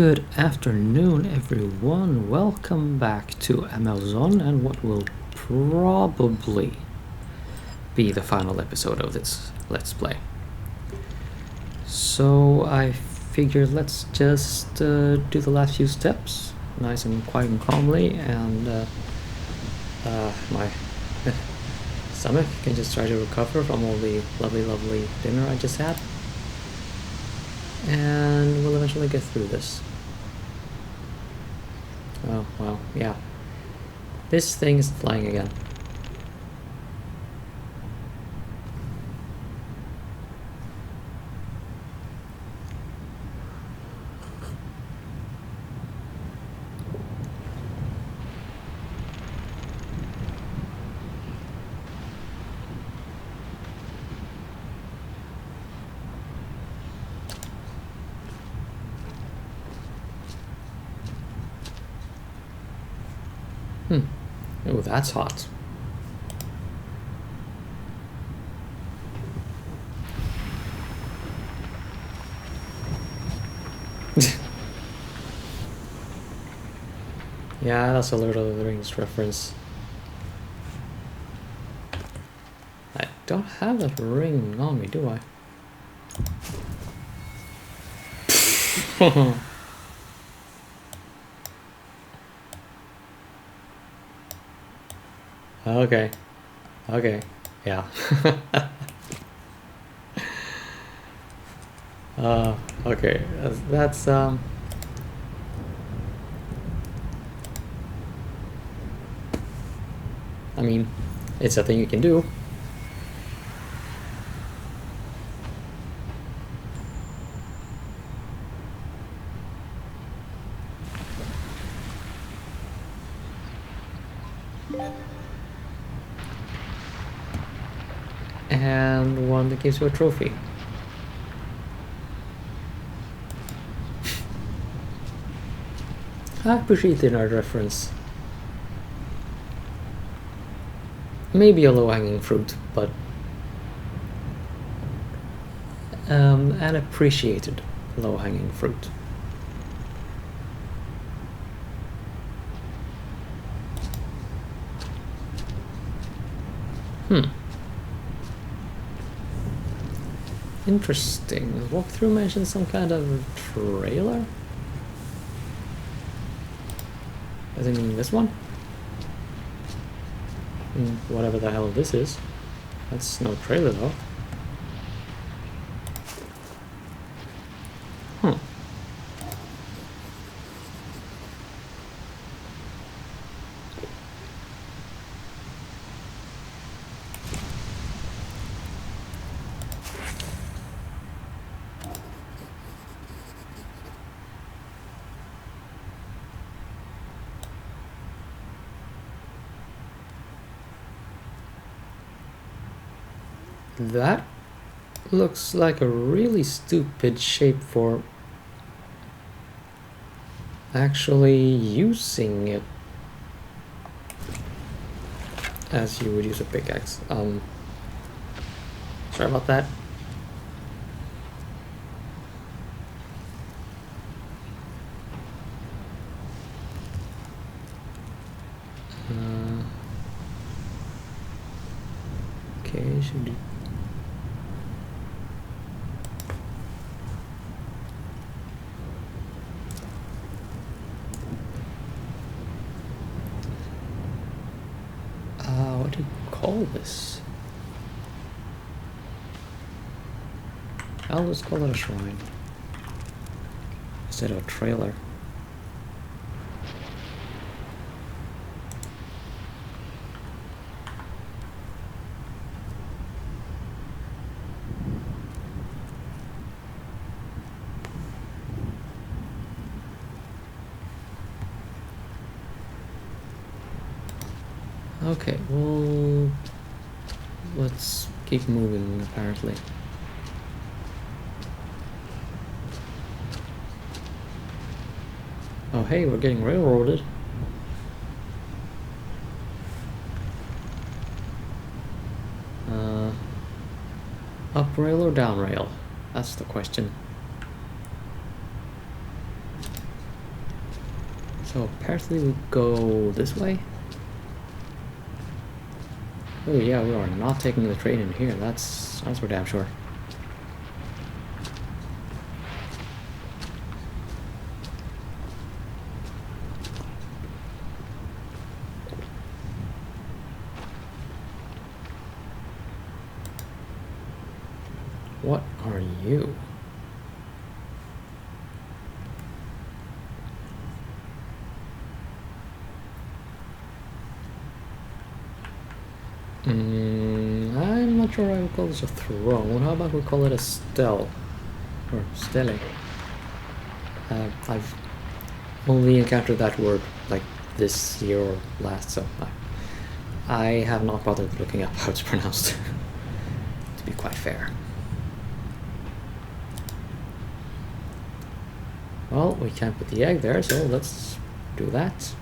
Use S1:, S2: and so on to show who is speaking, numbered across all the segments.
S1: Good afternoon, everyone. Welcome back to Amazon and what will probably be the final episode of this Let's Play. So I figured let's just do the last few steps nice and quiet and calmly, and my stomach can just try to recover from all the lovely dinner I just had. And we'll eventually get through this. Oh, well, yeah. This thing is flying again. Oh, that's hot. Yeah, that's a Lord of the Rings reference. I don't have that ring on me, do I? Okay. Okay. Yeah. Okay. That's I mean, it's a thing you can do. And one that gives you a trophy. I appreciate the nerd reference. Maybe a low-hanging fruit, but an appreciated low-hanging fruit. Interesting. The walkthrough mentioned some kind of trailer? I think this one? Whatever the hell this is. That's no trailer though. That looks like a really stupid shape for actually using it as you would use a pickaxe. Sorry about that. Okay, should do. What do you call this? I'll just call it a shrine instead of a trailer. Okay, well, let's keep moving, apparently. Oh, hey, we're getting railroaded. Up rail or down rail? That's the question. So apparently we go this way. Oh yeah, we are not taking the train in here. That's for damn sure. What are you? I'm not sure I would call this a throne. How about we call it a stele? Or stele. I've only encountered that word like this year or last, so I have not bothered looking up how it's pronounced, to be quite fair. Well, we can't put the egg there, so let's do that.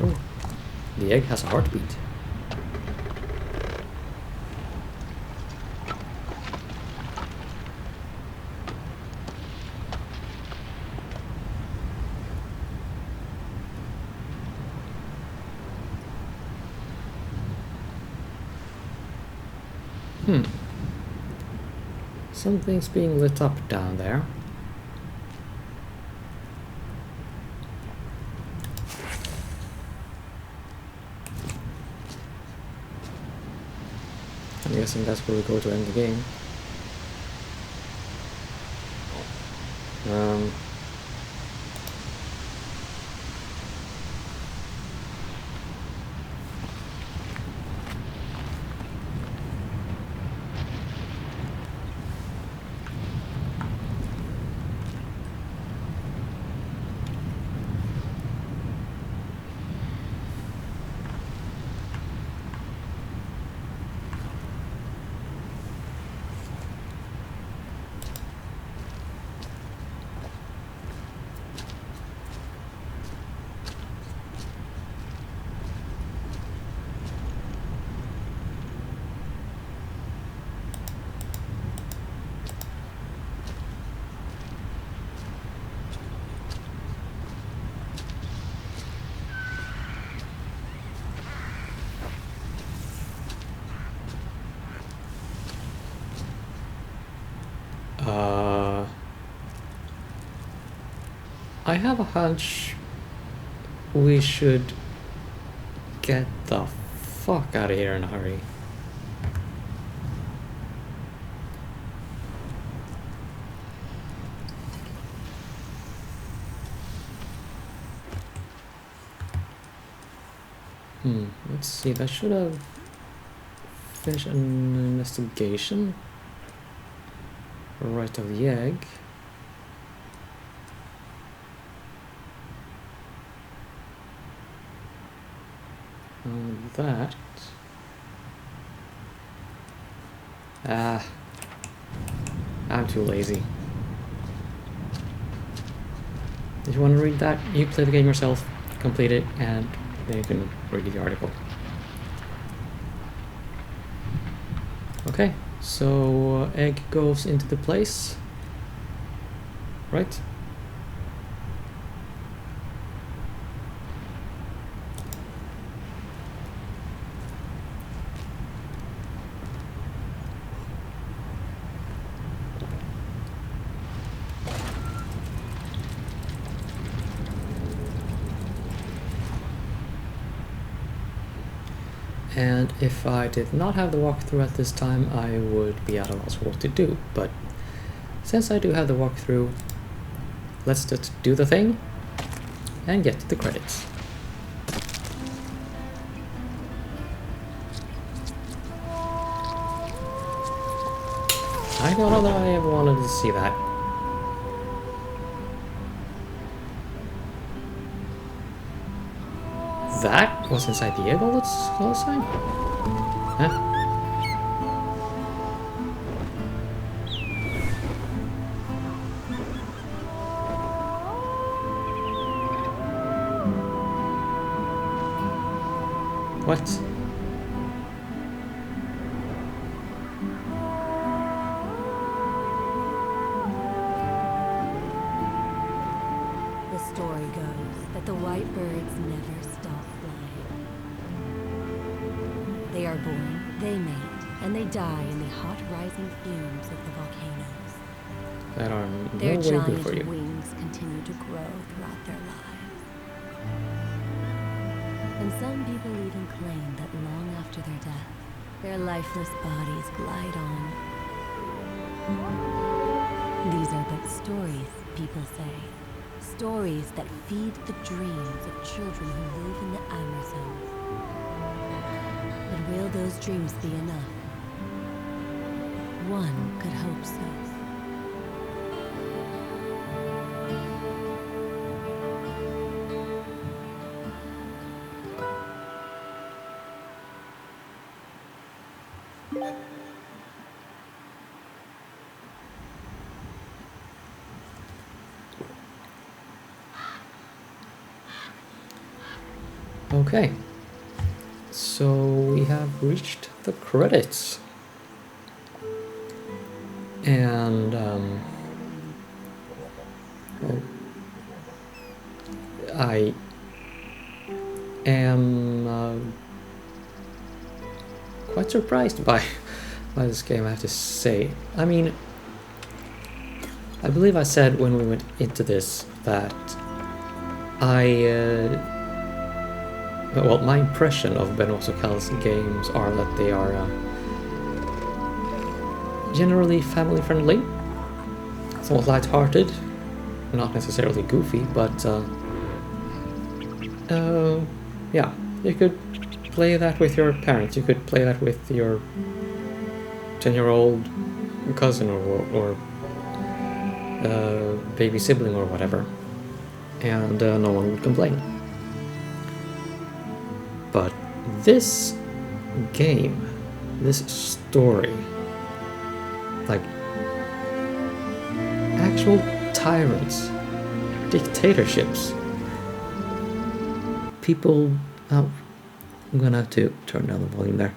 S1: Oh, the egg has a heartbeat. Something's being lit up down there. I'm guessing that's where we go to end the game. I have a hunch we should get the fuck out of here in a hurry. Let's see, that should have finished an investigation. Right of the egg. That. I'm too lazy. If you want to read that, you play the game yourself, complete it, and then you can read the article. Okay, so egg goes into the place, right? And if I did not have the walkthrough at this time, I would be at a loss what to do. But since I do have the walkthrough, let's just do the thing and get to the credits. I don't know that I ever wanted to see that. That was inside the egg all the time? Huh? What?
S2: The story goes that the white birds never stop flying. They are born, they mate, and they die in the hot rising fumes of the volcanoes.
S1: That are
S2: Their
S1: no way good
S2: giant
S1: for you.
S2: wings continue to grow throughout their lives. And some people even claim that long after their death, their lifeless bodies glide on. These are but stories, people say. Stories that feed the dreams of children who live in the Amazon. But will those dreams be enough? One could hope so.
S1: Okay. So we have reached the credits. And, well, I am quite surprised by this game, I have to say. I mean, I believe I said when we went into this that well, my impression of Benoit Sokhal's games are that they are generally family-friendly, somewhat light-hearted, not necessarily goofy, but yeah, you could play that with your parents, you could play that with your 10-year-old cousin or baby sibling or whatever, and no one would complain. But this game, this story, like actual tyrants, dictatorships, people, oh, I'm gonna have to turn down the volume there,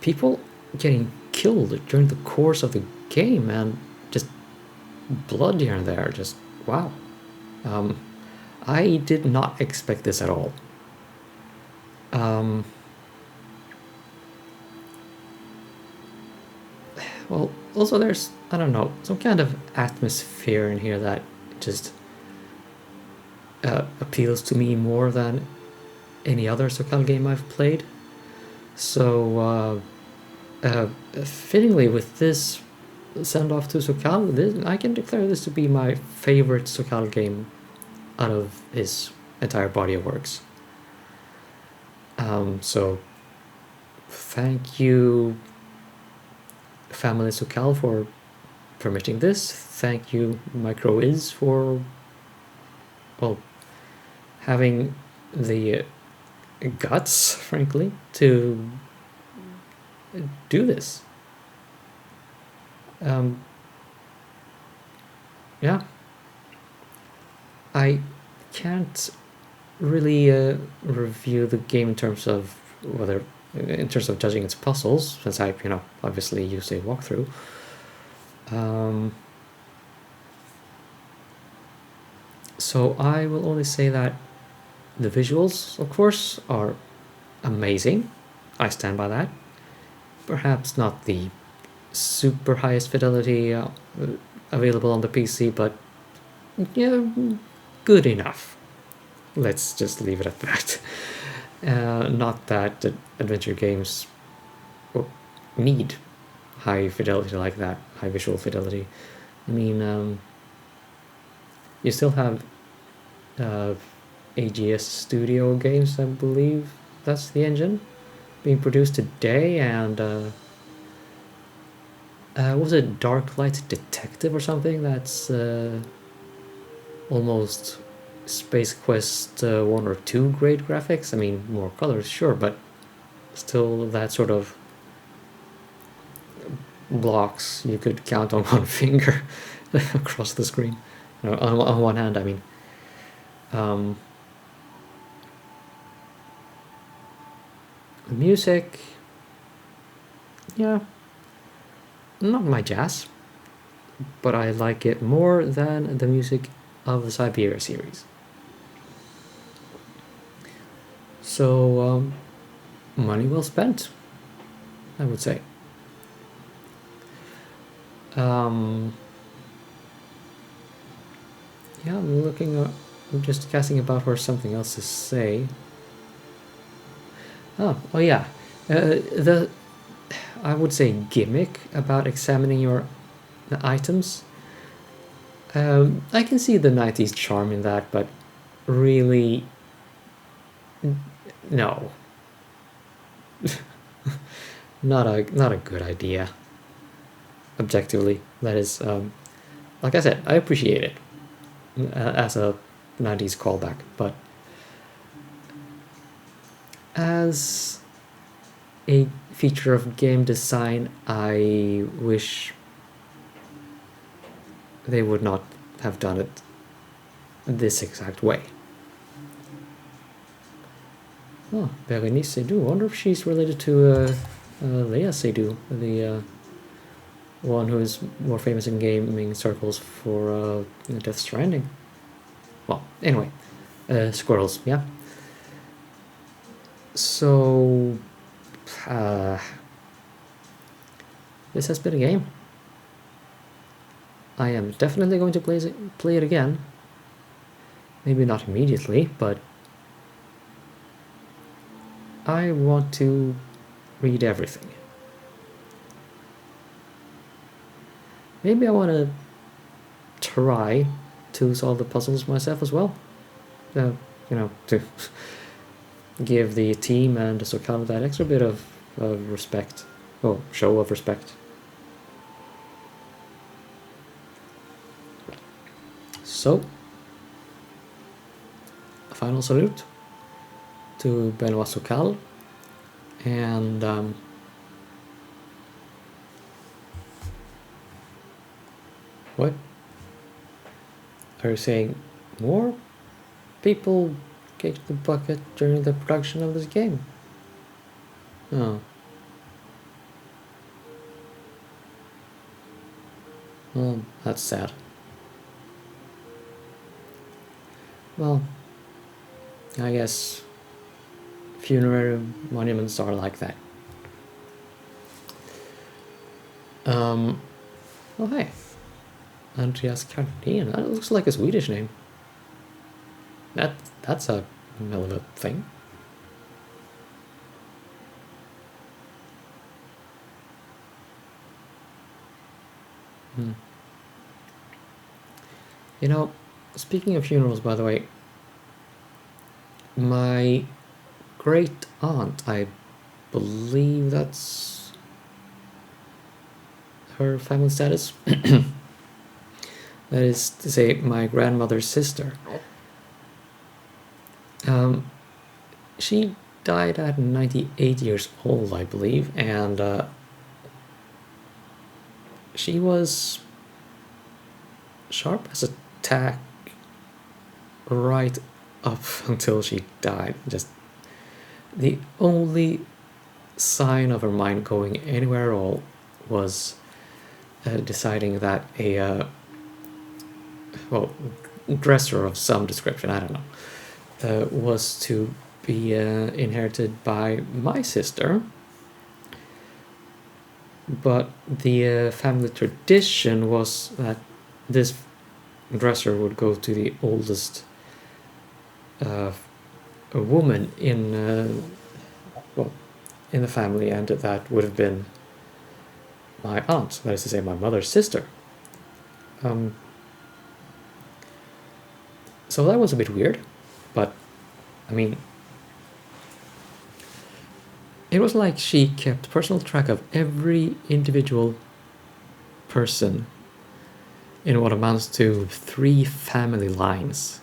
S1: people getting killed during the course of the game, and just blood here and there, just wow. I did not expect this at all. Well, also there's, I don't know, some kind of atmosphere in here that just appeals to me more than any other Sokhal game I've played. So, fittingly with this send-off to Sokhal, I can declare this to be my favorite Sokhal game out of his entire body of works. So thank you, Family Sokhal, for permitting this. Thank you, Microids, for, well, having the guts, frankly, to do this. Yeah. I can't really review the game in terms of judging its puzzles, since I, obviously used a walkthrough. So I will only say that the visuals, of course, are amazing. I stand by that. Perhaps not the super highest fidelity available on the PC, but yeah, good enough. Let's just leave it at that. Not that adventure games need high fidelity like that, high visual fidelity. I mean, you still have AGS Studio games, I believe that's the engine, being produced today, and was it Darklight Detective or something? That's almost Space Quest 1 or 2 grade graphics. I mean, more colors, sure, but still that sort of blocks you could count on one finger across the screen. On one hand, I mean. The music, yeah, not my jazz, but I like it more than the music of the Siberia series. So, money well spent, I would say. Yeah, I'm looking. I'm just casting about for something else to say. Oh yeah. The I would say gimmick about examining your items. I can see the 90s charm in that, but really, no, not a good idea. Objectively, that is, like I said, I appreciate it as a 90s callback, but as a feature of game design, I wish they would not have done it this exact way. Oh, Berenice Seydoux. I wonder if she's related to Leia Seydoux, the one who is more famous in gaming circles for Death Stranding. Well, anyway, squirrels, yeah. So, this has been a game. I am definitely going to play it again. Maybe not immediately, but I want to read everything. Maybe I want to try to solve the puzzles myself as well. You know, to give the team and Sokal that extra bit of respect, or show of respect. So, a final salute to Benoit Sokal, and what? Are you saying more people kicked the bucket during the production of this game? Oh. Well, that's sad. Well, I guess funerary monuments are like that. Oh hey, Andreas Cardin. That looks like a Swedish name. That's a hell of a thing. You know, speaking of funerals, by the way, my great aunt, I believe that's her family status. That is to say, my grandmother's sister. She died at 98 years old, I believe, and she was sharp as a tack right up until she died. Just the only sign of her mind going anywhere at all was deciding that a dresser of some description, I don't know, was to be inherited by my sister. But the family tradition was that this dresser would go to the oldest woman in the family, and that would have been my aunt, that is to say, my mother's sister. So that was a bit weird, but I mean, it was like she kept personal track of every individual person in what amounts to 3 family lines.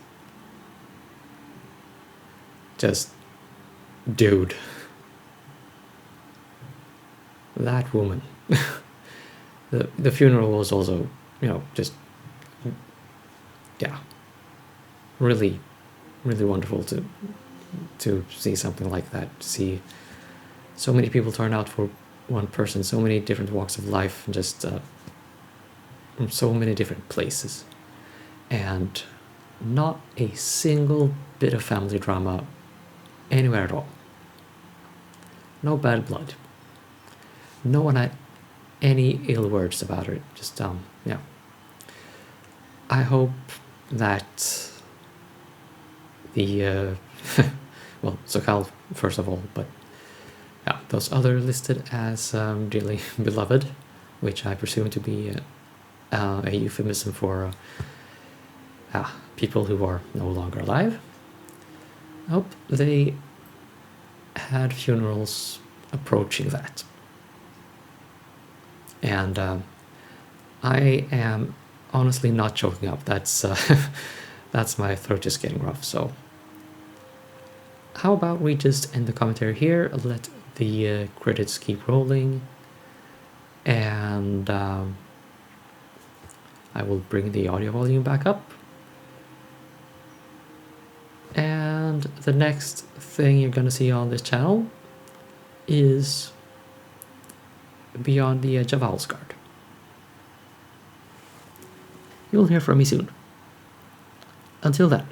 S1: Just, dude. That woman. The funeral was also, just, yeah, really, really wonderful to see something like that. To see so many people turn out for one person, so many different walks of life, just from so many different places, and not a single bit of family drama anywhere at all. No bad blood. No one had any ill words about it. Just yeah. I hope that the well, Sokal first of all, but yeah, those other listed as dearly beloved, which I presume to be a euphemism for people who are no longer alive. I hope they had funerals approaching that. And I am honestly not choking up. That's that's my throat just getting rough. So how about we just end the commentary here, let the credits keep rolling, and I will bring the audio volume back up. And the next thing you're gonna see on this channel is Beyond the Edge of Owlsguard. You'll hear from me soon. Until then.